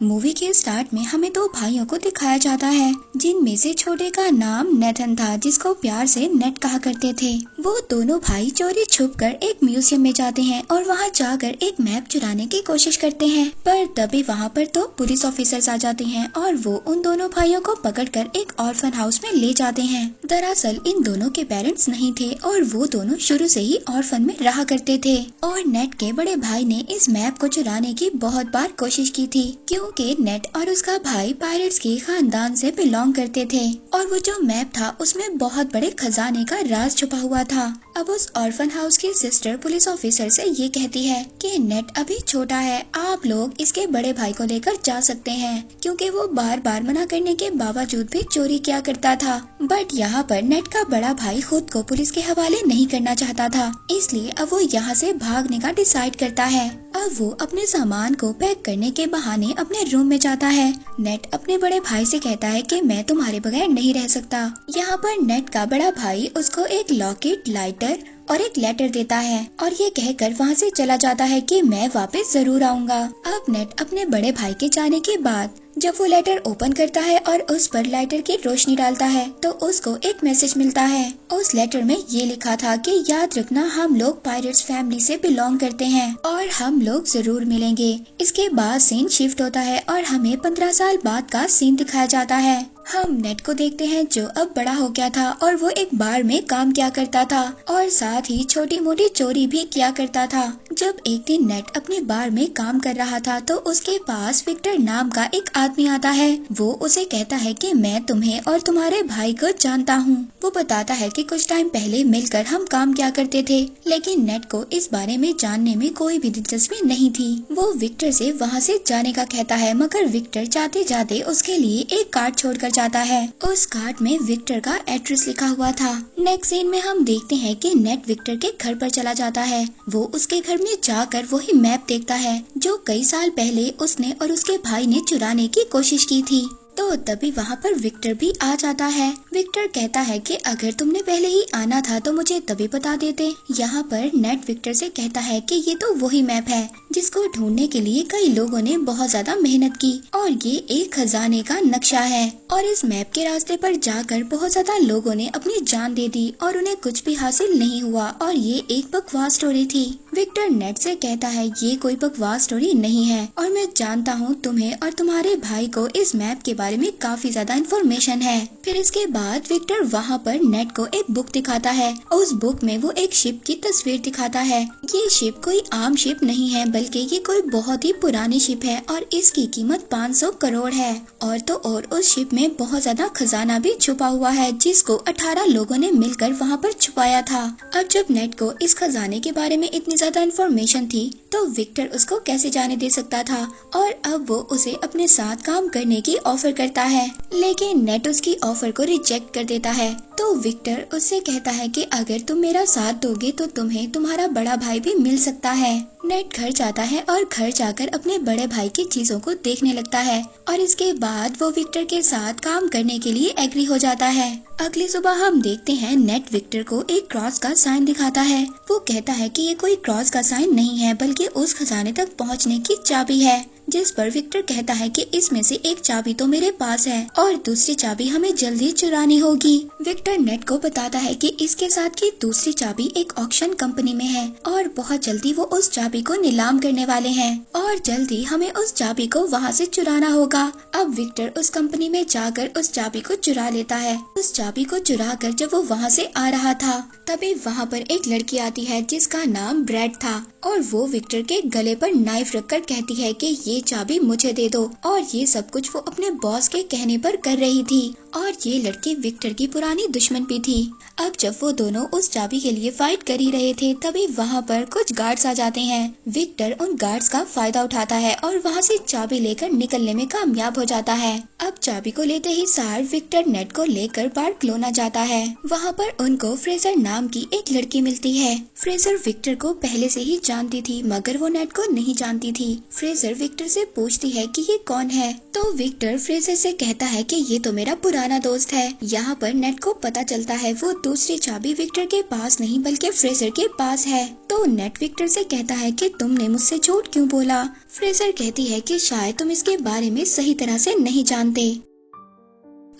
Movie के start में हमें दो भाइयों को दिखाया जाता है, जिनमें से छोटे का नाम नेथन था, जिसको प्यार से नेट कहा करते थे। वो दोनों भाई चोरी छुपकर एक म्यूजियम में जाते हैं और वहाँ जाकर एक मैप चुराने की कोशिश करते हैं, पर तभी वहाँ पर दो पुलिस ऑफिसर्स आ जाते हैं और वो उन दोनों भाइयों को पकड़कर एक ऑर्फन हाउस में ले जाते हैं। दरअसल इन दोनों के पेरेंट्स नहीं थे और वो दोनों शुरू से ही ऑर्फन में रहा करते थे और नेट के बड़े भाई ने इस मैप को चुराने की बहुत बार कोशिश की थी, क्योंकि नेट और उसका भाई पायरेट्स के खानदान से बिलोंग करते थे और वो जो मैप था उसमें बहुत बड़े खजाने का राज छुपा हुआ था। अब उस ऑर्फन हाउस की सिस्टर पुलिस ऑफिसर से ये कहती है कि नेट अभी छोटा है, आप लोग इसके बड़े भाई को लेकर जा सकते हैं, क्योंकि वो बार बार मना करने के बावजूद भी चोरी किया करता था। बट यहाँ पर नेट का बड़ा भाई खुद को पुलिस के हवाले नहीं करना चाहता था, इसलिए अब वो यहाँ से भागने का डिसाइड करता है। अब वो अपने सामान को पैक करने के बहाने अपने रूम में जाता है। नेट अपने बड़े भाई से कहता है कि मैं तुम्हारे बगैर नहीं रह सकता। यहाँ पर नेट का बड़ा भाई उसको एक लॉकेट, लाइटर और एक लेटर देता है और ये कहकर वहाँ से चला जाता है कि मैं वापस जरूर आऊँगा। अब नेट अपने बड़े भाई के जाने के बाद जब वो लेटर ओपन करता है और उस पर लाइटर की रोशनी डालता है तो उसको एक मैसेज मिलता है। उस लेटर में ये लिखा था कि याद रखना, हम लोग पायरेट्स फैमिली से बिलोंग करते हैं और हम लोग जरूर मिलेंगे। इसके बाद सीन शिफ्ट होता है और हमें 15 साल बाद का सीन दिखाया जाता है। हम नेट को देखते हैं जो अब बड़ा हो गया था और वो एक बार में काम किया करता था और साथ ही छोटी मोटी चोरी भी किया करता था। जब एक दिन नेट अपने बार में काम कर रहा था तो उसके पास विक्टर नाम का एक आदमी आता है। वो उसे कहता है कि मैं तुम्हें और तुम्हारे भाई को जानता हूँ। वो बताता है कि कुछ टाइम पहले मिलकर हम काम किया करते थे, लेकिन नेट को इस बारे में जानने में कोई भी दिलचस्पी नहीं थी। वो विक्टर से वहाँ से जाने का कहता है, मगर विक्टर जाते जाते उसके लिए एक कार्ड छोड़कर जाता है। उस कार्ड में विक्टर का एड्रेस लिखा हुआ था। नेक्स्ट सीन में हम देखते हैं कि नेट विक्टर के घर पर चला जाता है। वो उसके घर में जाकर वही मैप देखता है जो कई साल पहले उसने और उसके भाई ने चुराने की कोशिश की थी। तो तभी वहाँ पर विक्टर भी आ जाता है। विक्टर कहता है कि अगर तुमने पहले ही आना था तो मुझे तभी बता देते। यहाँ पर नेट विक्टर से कहता है कि ये तो वही मैप है जिसको ढूंढने के लिए कई लोगों ने बहुत ज्यादा मेहनत की और ये एक खजाने का नक्शा है और इस मैप के रास्ते पर जाकर बहुत ज्यादा लोगों ने अपनी जान दे दी और उन्हें कुछ भी हासिल नहीं हुआ और ये एक बकवास स्टोरी थी। विक्टर नेट से कहता है ये कोई बकवास स्टोरी नहीं है और मैं जानता हूँ तुम्हें और तुम्हारे भाई को इस मैप के बारे में काफी ज्यादा इन्फॉर्मेशन है। फिर इसके बाद विक्टर वहाँ पर नेट को एक बुक दिखाता है और उस बुक में वो एक शिप की तस्वीर दिखाता है। ये शिप कोई आम शिप नहीं है, बल्कि ये कोई बहुत ही पुरानी शिप है और इसकी कीमत 500 करोड़ है। और तो और उस शिप में बहुत ज्यादा खजाना भी छुपा हुआ है जिसको 18 लोगों ने मिलकर वहाँ पर छुपाया था। अब जब नेट को इस खजाने के बारे में इतनी ज्यादा इन्फॉर्मेशन थी तो विक्टर उसको कैसे जाने दे सकता था और अब वो उसे अपने साथ काम करने की ऑफर करता है, लेकिन नेट उसकी ऑफर को रिजेक्ट कर देता है। तो विक्टर उससे कहता है कि अगर तुम मेरा साथ दोगे तो तुम्हें तुम्हारा बड़ा भाई भी मिल सकता है। नेट घर जाता है और घर जाकर अपने बड़े भाई की चीजों को देखने लगता है और इसके बाद वो विक्टर के साथ काम करने के लिए एग्री हो जाता है। अगली सुबह हम देखते हैं नेट विक्टर को एक क्रॉस का साइन दिखाता है। वो कहता है कि ये कोई क्रॉस का साइन नहीं है, बल्कि उस खजाने तक पहुंचने की चाबी है। जिस पर विक्टर कहता है कि इसमें से एक चाबी तो मेरे पास है और दूसरी चाबी हमें जल्दी चुरानी होगी। विक्टर नेट को बताता है कि इसके साथ की दूसरी चाबी एक ऑक्शन कंपनी में है और बहुत जल्दी वो उस चाबी को नीलाम करने वाले हैं और जल्दी हमें उस चाबी को वहाँ से चुराना होगा। अब विक्टर उस कंपनी में जाकर उस चाबी को चुरा लेता है। उस चाबी को चुरा कर जब वो वहाँ से आ रहा था तभी वहाँ पर एक लड़की आती है जिसका नाम ब्रैड था और वो विक्टर के गले पर नाइफ रखकर कहती है कि ये चाबी मुझे दे दो और ये सब कुछ वो अपने बॉस के कहने पर कर रही थी और ये लड़की विक्टर की पुरानी दुश्मन भी थी। अब जब वो दोनों उस चाबी के लिए फाइट कर ही रहे थे तभी वहाँ पर कुछ गार्ड्स आ जाते हैं। विक्टर उन गार्ड्स का फायदा उठाता है और वहाँ से चाबी लेकर निकलने में कामयाब हो जाता है। अब चाबी को लेते ही सार विक्टर नेट को लेकर बार्कलोना जाता है। वहाँ पर उनको फ्रेजर नाम की एक लड़की मिलती है। फ्रेजर विक्टर को पहले से ही जानती थी मगर वो नेट को नहीं जानती थी। फ्रेजर विक्टर विक्टर से पूछती है कि ये कौन है। तो विक्टर फ्रेजर से कहता है कि ये तो मेरा पुराना दोस्त है। यहाँ पर नेट को पता चलता है वो दूसरी चाबी विक्टर के पास नहीं बल्कि फ्रेजर के पास है। तो नेट विक्टर से कहता है कि तुमने मुझसे झूठ क्यों बोला। फ्रेजर कहती है कि शायद तुम इसके बारे में सही तरह से नहीं जानते।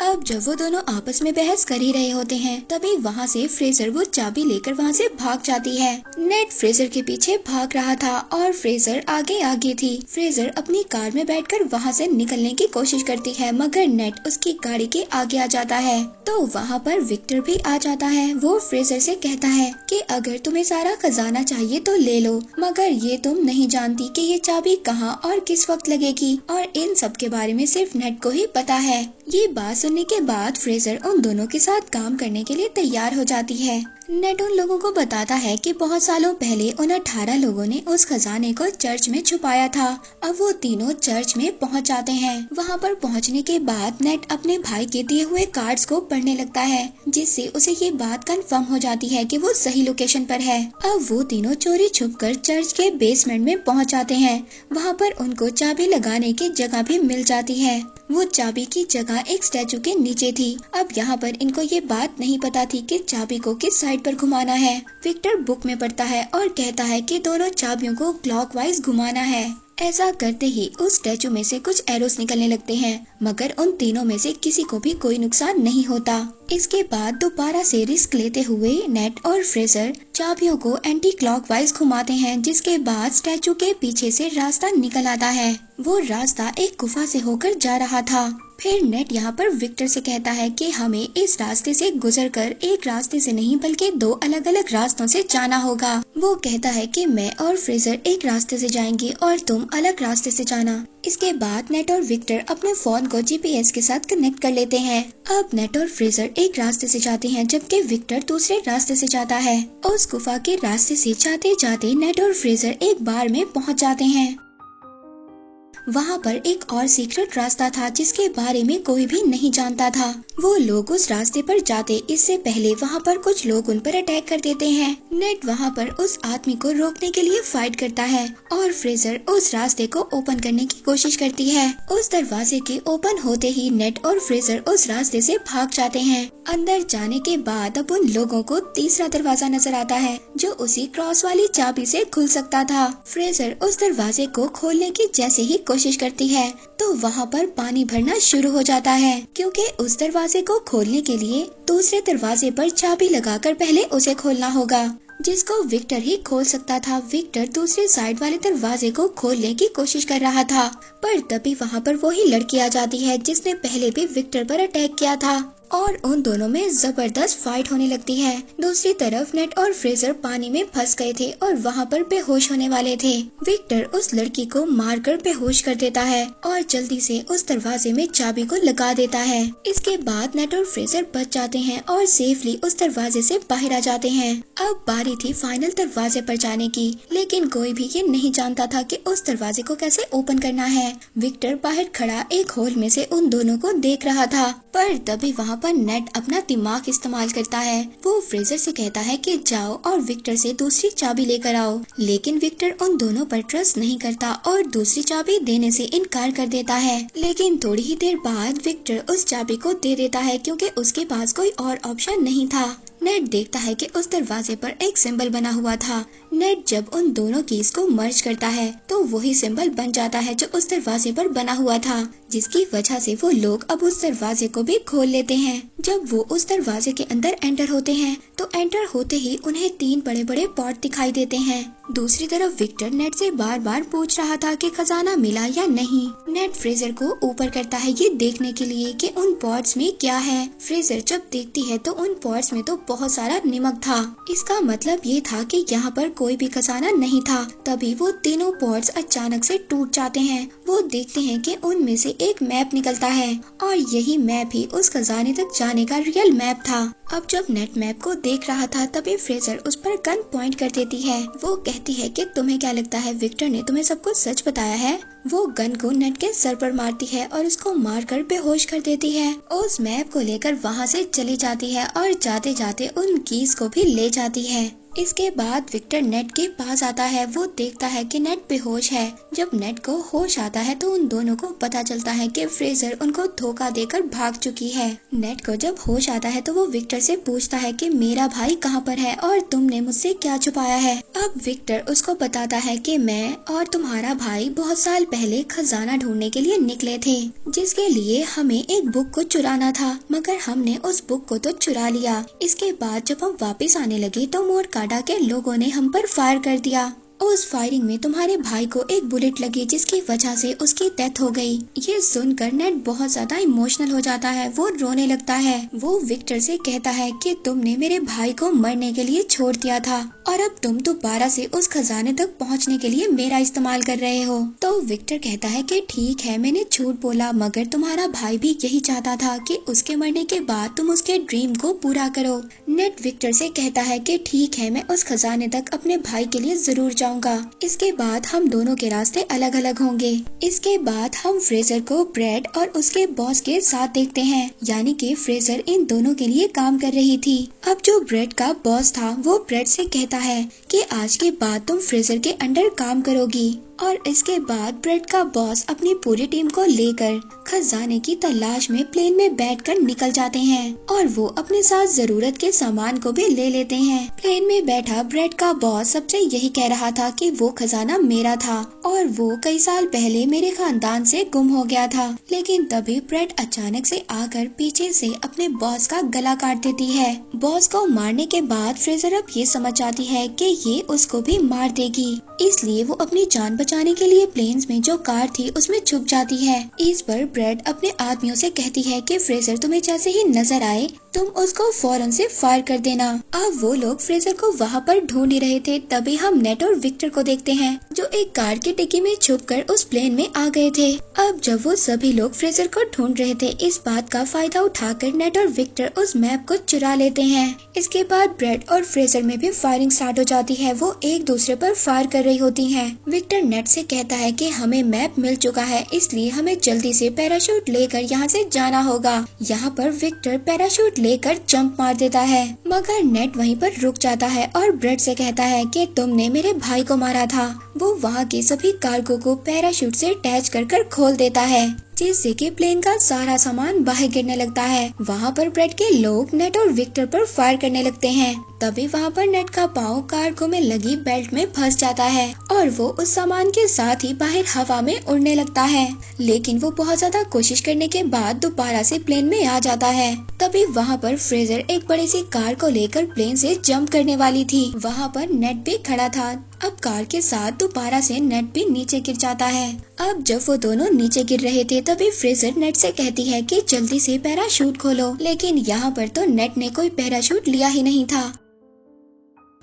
अब जब वो दोनों आपस में बहस कर ही रहे होते हैं तभी वहाँ से फ्रेजर वो चाबी लेकर वहाँ से भाग जाती है। नेट फ्रेजर के पीछे भाग रहा था और फ्रेजर आगे आगे थी। फ्रेजर अपनी कार में बैठकर वहाँ से निकलने की कोशिश करती है मगर नेट उसकी गाड़ी के आगे आ जाता है। तो वहाँ पर विक्टर भी आ जाता है। वो फ्रेजर से कहता है कि अगर तुम्हें सारा खजाना चाहिए तो ले लो, मगर ये तुम नहीं जानती कि ये चाबी कहाँ और किस वक्त लगेगी, और इन सब के बारे में सिर्फ नेट को ही पता है। ये बात सुनने के बाद फ्रेजर उन दोनों के साथ काम करने के लिए तैयार हो जाती है। नेट उन लोगों को बताता है कि बहुत सालों पहले उन 18 लोगों ने उस खजाने को चर्च में छुपाया था। अब वो तीनों चर्च में पहुंच जाते हैं। वहां पर पहुंचने के बाद नेट अपने भाई के दिए हुए कार्ड्स को पढ़ने लगता है जिससे उसे ये बात कंफर्म हो जाती है कि वो सही लोकेशन पर है। अब वो तीनों चोरी छुपकर चर्च के बेसमेंट में पहुंच जाते हैं। वहां पर उनको चाबी लगाने की जगह भी मिल जाती है। वो चाबी की जगह एक स्टैचू के नीचे थी। अब यहाँ पर इनको ये बात नहीं पता थी कि चाबी को किस साइड पर घुमाना है। विक्टर बुक में पढ़ता है और कहता है कि दोनों चाबियों को क्लॉकवाइज घुमाना है। ऐसा करते ही उस स्टैचू में से कुछ एरोस निकलने लगते हैं मगर उन तीनों में से किसी को भी कोई नुकसान नहीं होता। इसके बाद दोबारा से रिस्क लेते हुए नेट और फ्रेजर चाबियों को एंटी क्लॉकवाइज घुमाते हैं जिसके बाद स्टैचू के पीछे से रास्ता निकल आता है। वो रास्ता एक गुफा से होकर जा रहा था। फिर नेट यहाँ पर विक्टर से कहता है कि हमें इस रास्ते से गुजरकर एक रास्ते से नहीं बल्कि दो अलग अलग रास्तों से जाना होगा। वो कहता है कि मैं और फ्रेजर एक रास्ते से जाएंगे और तुम अलग रास्ते से जाना। इसके बाद नेट और विक्टर अपने फोन को जीपीएस के साथ कनेक्ट कर लेते हैं। अब नेट और फ्रेजर एक रास्ते से जाते हैं जबकि विक्टर दूसरे रास्ते से जाता है। उस गुफा के रास्ते से जाते जाते नेट और फ्रेजर एक बार में पहुँच जाते हैं। वहाँ पर एक और सीक्रेट रास्ता था जिसके बारे में कोई भी नहीं जानता था। वो लोग उस रास्ते पर जाते इससे पहले वहाँ पर कुछ लोग उन पर अटैक कर देते हैं। नेट वहाँ पर उस आदमी को रोकने के लिए फाइट करता है और फ्रेजर उस रास्ते को ओपन करने की कोशिश करती है। उस दरवाजे के ओपन होते ही नेट और फ्रेजर उस रास्ते से भाग जाते हैं। अंदर जाने के बाद अब उन लोगों को तीसरा दरवाजा नजर आता है जो उसी क्रॉस वाली चाबी से खुल सकता था। फ्रेजर उस दरवाजे को खोलने की जैसे ही कोशिश करती है तो वहाँ पर पानी भरना शुरू हो जाता है क्योंकि उस दरवाजे को खोलने के लिए दूसरे दरवाजे पर चाबी लगाकर पहले उसे खोलना होगा जिसको विक्टर ही खोल सकता था। विक्टर दूसरे साइड वाले दरवाजे को खोलने की कोशिश कर रहा था पर तभी वहाँ पर वही लड़की आ जाती है जिसने पहले भी विक्टर पर अटैक किया था और उन दोनों में जबरदस्त फाइट होने लगती है। दूसरी तरफ नेट और फ्रेजर पानी में फंस गए थे और वहाँ पर बेहोश होने वाले थे। विक्टर उस लड़की को मारकर बेहोश कर देता है और जल्दी से उस दरवाजे में चाबी को लगा देता है। इसके बाद नेट और फ्रेजर बच जाते हैं और सेफली उस दरवाजे से बाहर आ जाते हैं। अब बारी थी फाइनल दरवाजे पर जाने की, लेकिन कोई भी ये नहीं जानता था कि उस दरवाजे को कैसे ओपन करना है। विक्टर बाहर खड़ा एक होल में से उन दोनों को देख रहा था पर तभी वहाँ पर नेट अपना दिमाग इस्तेमाल करता है। वो फ्रेजर से कहता है कि जाओ और विक्टर से दूसरी चाबी लेकर आओ, लेकिन विक्टर उन दोनों पर ट्रस्ट नहीं करता और दूसरी चाबी देने से इनकार कर देता है। लेकिन थोड़ी ही देर बाद विक्टर उस चाबी को दे देता है क्योंकि उसके पास कोई और ऑप्शन नहीं था। नेट देखता है कि उस दरवाजे पर एक सिंबल बना हुआ था। नेट जब उन दोनों कीज को मर्ज करता है तो वही सिंबल बन जाता है जो उस दरवाजे पर बना हुआ था, जिसकी वजह से वो लोग अब उस दरवाजे को भी खोल लेते हैं। जब वो उस दरवाजे के अंदर एंटर होते हैं तो एंटर होते ही उन्हें 3 बड़े बड़े पॉट दिखाई देते हैं। दूसरी तरफ विक्टर नेट से बार बार पूछ रहा था कि खजाना मिला या नहीं। नेट फ्रेजर को ऊपर करता है ये देखने के लिए कि उन पॉट्स में क्या है। फ्रेजर जब देखती है तो उन पॉट्स में तो बहुत सारा नमक था। इसका मतलब ये था कि यहाँ पर कोई भी खजाना नहीं था। तभी वो तीनों पॉट्स अचानक से टूट जाते हैं। वो देखते हैं कि उनमें से एक मैप निकलता है और यही मैप ही उस खजाने तक जाने का रियल मैप था। अब जब नेट मैप को देख रहा था तभी फ्रेजर उस पर गन पॉइंट कर देती है। वो कहती है कि तुम्हें क्या लगता है विक्टर ने तुम्हें सब कुछ सच बताया है। वो गन को नेट के सर पर मारती है और उसको मारकर बेहोश कर देती है। उस मैप को लेकर वहाँ से चली जाती है और जाते जाते उन कीज को भी ले जाती है। इसके बाद विक्टर नेट के पास आता है। वो देखता है कि नेट बेहोश है। जब नेट को होश आता है तो उन दोनों को पता चलता है कि फ्रेजर उनको धोखा देकर भाग चुकी है। नेट को जब होश आता है तो वो विक्टर से पूछता है कि मेरा भाई कहाँ पर है और तुमने मुझसे क्या छुपाया है। अब विक्टर उसको बताता है कि मैं और तुम्हारा भाई बहुत साल पहले खजाना ढूंढने के लिए निकले थे, जिसके लिए हमें एक बुक को चुराना था, मगर हमने उस बुक को तो चुरा लिया। इसके बाद जब हम वापस आने लगे तो मोरकाडा के लोगों ने हम पर फायर कर दिया। उस फायरिंग में तुम्हारे भाई को एक बुलेट लगी, जिसकी वजह से उसकी डेथ हो गई। ये सुनकर नेट बहुत ज्यादा इमोशनल हो जाता है। वो रोने लगता है। वो विक्टर से कहता है कि तुमने मेरे भाई को मरने के लिए छोड़ दिया था और अब तुम दोबारा से उस खजाने तक पहुंचने के लिए मेरा इस्तेमाल कर रहे हो। तो विक्टर कहता है कि ठीक है, मैंने झूठ बोला, मगर तुम्हारा भाई भी यही चाहता था कि उसके मरने के बाद तुम उसके ड्रीम को पूरा करो। नेट विक्टर से कहता है कि ठीक है, मैं उस खजाने तक अपने भाई के लिए जरूर जाऊंगा। इसके बाद हम दोनों के रास्ते अलग अलग होंगे। इसके बाद हम फ्रेजर को ब्रेड और उसके बॉस के साथ देखते हैं, यानी कि फ्रेजर इन दोनों के लिए काम कर रही थी। अब जो ब्रेड का बॉस था वो ब्रेड से कहता है कि आज के बाद तुम फ्रेजर के अंडर काम करोगी। और इसके बाद ब्रेड का बॉस अपनी पूरी टीम को लेकर खजाने की तलाश में प्लेन में बैठकर निकल जाते हैं और वो अपने साथ जरूरत के सामान को भी ले लेते हैं। प्लेन में बैठा ब्रेड का बॉस सबसे यही कह रहा था कि वो खजाना मेरा था और वो कई साल पहले मेरे खानदान से गुम हो गया था। लेकिन तभी ब्रेड अचानक से आकर पीछे से अपने बॉस का गला काट देती है। बॉस को मारने के बाद फ्रेजर अब ये समझ जाती है कि ये उसको भी मार देगी, इसलिए वो अपनी जान बचाने के लिए प्लेन्स में जो कार थी उसमें छुप जाती है। इस पर ब्रेड अपने आदमियों से कहती है कि फ्रेजर तुम्हें जैसे ही नजर आए तुम उसको फौरन से फायर कर देना। अब वो लोग फ्रेजर को वहाँ पर ढूंढ ही रहे थे, तभी हम नेट और विक्टर को देखते हैं जो एक कार की डिक्की में छुपकर उस प्लेन में आ गए थे। अब जब वो सभी लोग फ्रेजर को ढूंढ रहे थे, इस बात का फायदा उठाकर नेट और विक्टर उस मैप को चुरा लेते हैं। इसके बाद ब्रेड और फ्रेजर में भी फायरिंग स्टार्ट हो जाती है। वो एक दूसरे पर फायर कर रही होती हैं। विक्टर नेट से कहता है कि हमें मैप मिल चुका है, इसलिए हमें जल्दी से पैराशूट लेकर यहाँ से जाना होगा। यहाँ पर विक्टर पैराशूट लेकर जंप मार देता है, मगर नेट वहीं पर रुक जाता है और ब्रेड से कहता है कि तुमने मेरे भाई को मारा था। वो वहाँ के सभी कार्गो को पैराशूट से अटैच कर खोल देता है, जिससे कि प्लेन का सारा सामान बाहर गिरने लगता है। वहाँ पर ब्रेड के लोग नेट और विक्टर पर फायर करने लगते हैं। तभी वहाँ पर नेट का पाँव कार्गो में लगी बेल्ट में फंस जाता है और वो उस सामान के साथ ही बाहर हवा में उड़ने लगता है, लेकिन वो बहुत ज्यादा कोशिश करने के बाद दोबारा से प्लेन में आ जाता है। तभी वहाँ पर फ्रेजर एक बड़ी सी कार को लेकर प्लेन से जंप करने वाली थी। वहाँ पर नेट भी खड़ा था। अब कार के साथ दोबारा से नेट भी नीचे गिर जाता है। अब जब वो दोनों नीचे गिर रहे थे तभी फ्रेजर नेट से कहती है कि जल्दी से पैराशूट खोलो, लेकिन यहाँ पर तो नेट ने कोई पैराशूट लिया ही नहीं था।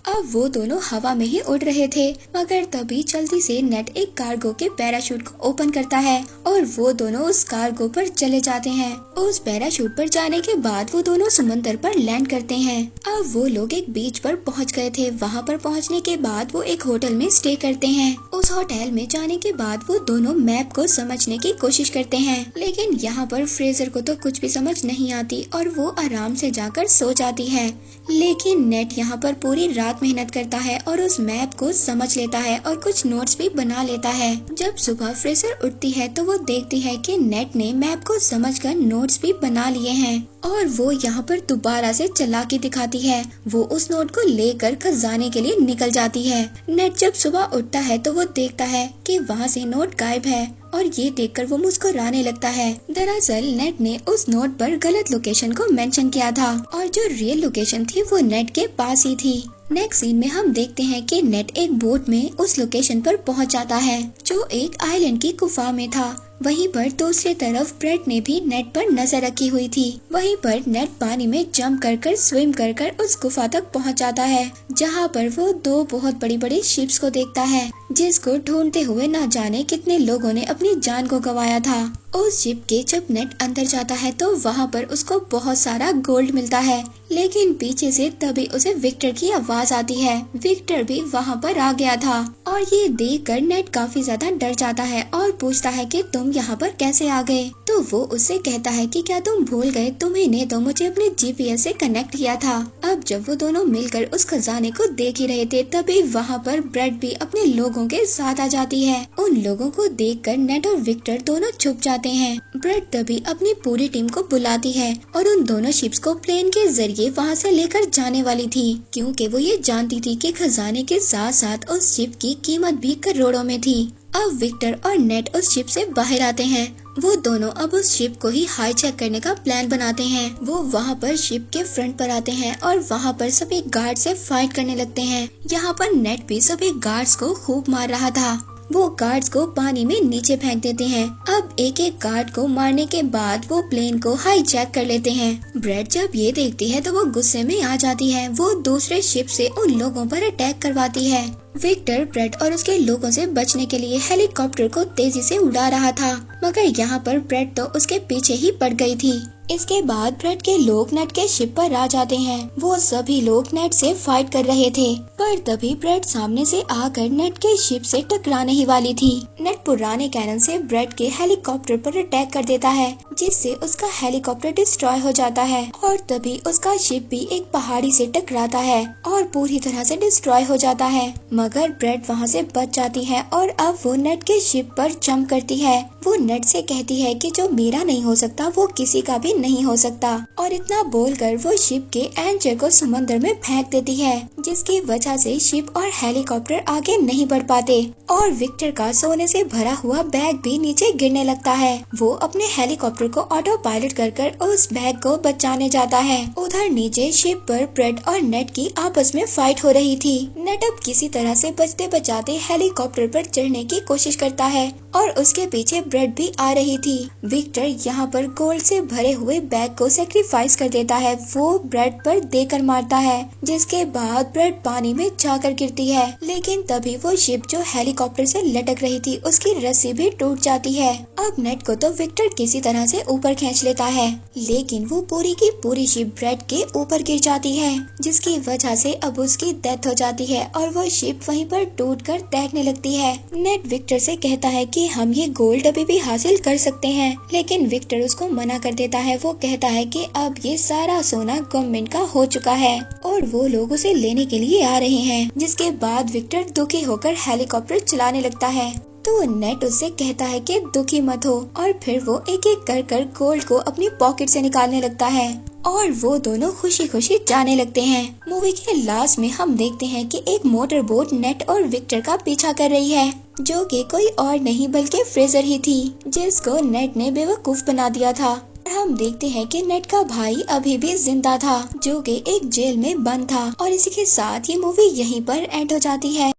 अब वो दोनों हवा में ही उड़ रहे थे, मगर तभी जल्दी से नेट एक कार्गो के पैराशूट को ओपन करता है और वो दोनों उस कार्गो पर चले जाते हैं। उस पैराशूट पर जाने के बाद वो दोनों समुद्र पर लैंड करते हैं। अब वो लोग एक बीच पर पहुंच गए थे। वहां पर पहुंचने के बाद वो एक होटल में स्टे करते हैं। उस होटल में जाने के बाद वो दोनों मैप को समझने की कोशिश करते हैं, लेकिन यहाँ पर फ्रेजर को तो कुछ भी समझ नहीं आती और वो आराम से जाकर सो जाती है। लेकिन नेट यहाँ पर पूरी रात मेहनत करता है और उस मैप को समझ लेता है और कुछ नोट्स भी बना लेता है। जब सुबह फ्रेजर उठती है तो वो देखती है कि नेट ने मैप को समझकर नोट्स भी बना लिए हैं और वो यहाँ पर दोबारा से चालाकी दिखाती है। वो उस नोट को लेकर खजाने के लिए निकल जाती है। नेट जब सुबह उठता है तो वो देखता है कि वहाँ से नोट गायब है और ये देखकर वो मुस्कुराने लगता है। दरअसल नेट ने उस नोट पर गलत लोकेशन को मेंशन किया था और जो रियल लोकेशन थी वो नेट के पास ही थी। नेक्स्ट सीन में हम देखते हैं कि नेट एक बोट में उस लोकेशन पर पहुंच जाता है जो एक आइलैंड की गुफा में था। वहीं पर दूसरी तरफ ब्रेड ने भी नेट पर नजर रखी हुई थी। वहीं पर नेट पानी में जंप कर स्विम कर उस गुफा तक पहुंच जाता है, जहां पर वो दो बहुत बड़ी बड़ी शिप्स को देखता है जिसको ढूंढते हुए न जाने कितने लोगों ने अपनी जान को गंवाया था। उस शिप के जब नेट अंदर जाता है तो वहाँ पर उसको बहुत सारा गोल्ड मिलता है, लेकिन पीछे से तभी उसे विक्टर की आवाज आती है। विक्टर भी वहाँ पर आ गया था और ये देखकर नेट काफी ज्यादा डर जाता है और पूछता है कि तुम यहाँ पर कैसे आ गए। तो वो उससे कहता है कि क्या तुम भूल गए, तुम्ही ने तो मुझे अपने जीपीएस से कनेक्ट किया था। अब जब वो दोनों मिलकर उस खजाने को देख ही रहे थे तभी वहाँ पर ब्रेड भी अपने लोगों के साथ आ जाती है। उन लोगों को देखकर नेट और विक्टर दोनों छुप जाते हैं। ब्रेड तभी अपनी पूरी टीम को बुलाती है और उन दोनों शिप्स को प्लेन के जरिए वहाँ से लेकर जाने वाली थी, क्योंकि वो ये जानती थी कि खजाने के साथ साथ उस शिप की कीमत भी करोड़ों में थी। अब विक्टर और नेट उस शिप से बाहर आते हैं। वो दोनों अब उस शिप को ही हाईजैक करने का प्लान बनाते हैं। वो वहाँ पर शिप के फ्रंट पर आते हैं और वहाँ पर सभी गार्ड से फाइट करने लगते हैं। यहाँ पर नेट भी सभी गार्ड्स को खूब मार रहा था। वो गार्ड्स को पानी में नीचे फेंक देते हैं। अब एक एक गार्ड को मारने के बाद वो प्लेन को हाईजैक कर लेते हैं। ब्रेड जब ये देखती है तो वो गुस्से में आ जाती है। वो दूसरे शिप से उन लोगों पर अटैक करवाती है। विक्टर ब्रेड और उसके लोगों से बचने के लिए हेलीकॉप्टर को तेजी से उड़ा रहा था, मगर यहाँ पर ब्रेड तो उसके पीछे ही पड़ गई थी। इसके बाद ब्रेड के लोग नेट के शिप पर आ जाते हैं। वो सभी लोग नेट से फाइट कर रहे थे, पर तभी ब्रेड सामने से आकर नेट के शिप से टकराने ही वाली थी। नेट पुराने कैनन से ब्रेड के हेलीकॉप्टर पर अटैक कर देता है, जिससे उसका हेलीकॉप्टर डिस्ट्रॉय हो जाता है और तभी उसका शिप भी एक पहाड़ी से टकराता है और पूरी तरह से डिस्ट्रॉय हो जाता है। मगर ब्रेड वहाँ से बच जाती है और अब वो नेट के शिप पर जंप करती है। वो नेट से कहती है कि जो मेरा नहीं हो सकता वो किसी का भी नहीं हो सकता, और इतना बोलकर वो शिप के एंकर को समंदर में फेंक देती है, जिसकी वजह से शिप और हेलीकॉप्टर आगे नहीं बढ़ पाते और विक्टर का सोने से भरा हुआ बैग भी नीचे गिरने लगता है। वो अपने हेलीकॉप्टर को ऑटो पायलट कर उस बैग को बचाने जाता है। उधर नीचे शिप पर ब्रेड और नेट की आपस में फाइट हो रही थी। नेट अब किसी तरह से बचते बचाते हेलीकॉप्टर पर चढ़ने की कोशिश करता है और उसके पीछे ब्रेड भी आ रही थी। विक्टर यहाँ पर गोल्ड से भरे हुए बैग को सेक्रीफाइस कर देता है। वो ब्रेड पर देकर मारता है, जिसके बाद ब्रेड पानी में जाकर गिरती है। लेकिन तभी वो शिप जो हेलीकॉप्टर से लटक रही थी उसकी रस्सी भी टूट जाती है। अब नेट को तो विक्टर किसी तरह से ऊपर खींच लेता है, लेकिन वो पूरी की पूरी शिप ब्रेड के ऊपर गिर जाती है, जिसकी वजह से अब उसकी डेथ हो जाती है और वो शिप वहीं पर टूटकर तैरने लगती है। नेट विक्टर से कहता है कि हम ये गोल्ड अभी भी हासिल कर सकते हैं, लेकिन विक्टर उसको मना कर देता है। वो कहता है कि अब ये सारा सोना गवर्नमेंट का हो चुका है और वो लोग उसे लेने के लिए आ रहे हैं। जिसके बाद विक्टर दुखी होकर हेलीकॉप्टर चलाने लगता है। तो नेट उससे कहता है कि दुखी मत हो, और फिर वो एक एक कर गोल्ड को अपनी पॉकेट से निकालने लगता है और वो दोनों खुशी खुशी जाने लगते हैं। मूवी के लास्ट में हम देखते हैं कि एक मोटर बोट नेट और विक्टर का पीछा कर रही है, जो कि कोई और नहीं बल्कि फ्रेजर ही थी, जिसको नेट ने बेवकूफ बना दिया था। हम देखते हैं कि नेट का भाई अभी भी जिंदा था, जो कि एक जेल में बंद था। और इसी के साथ ये मूवी यहीं पर एंड हो जाती है।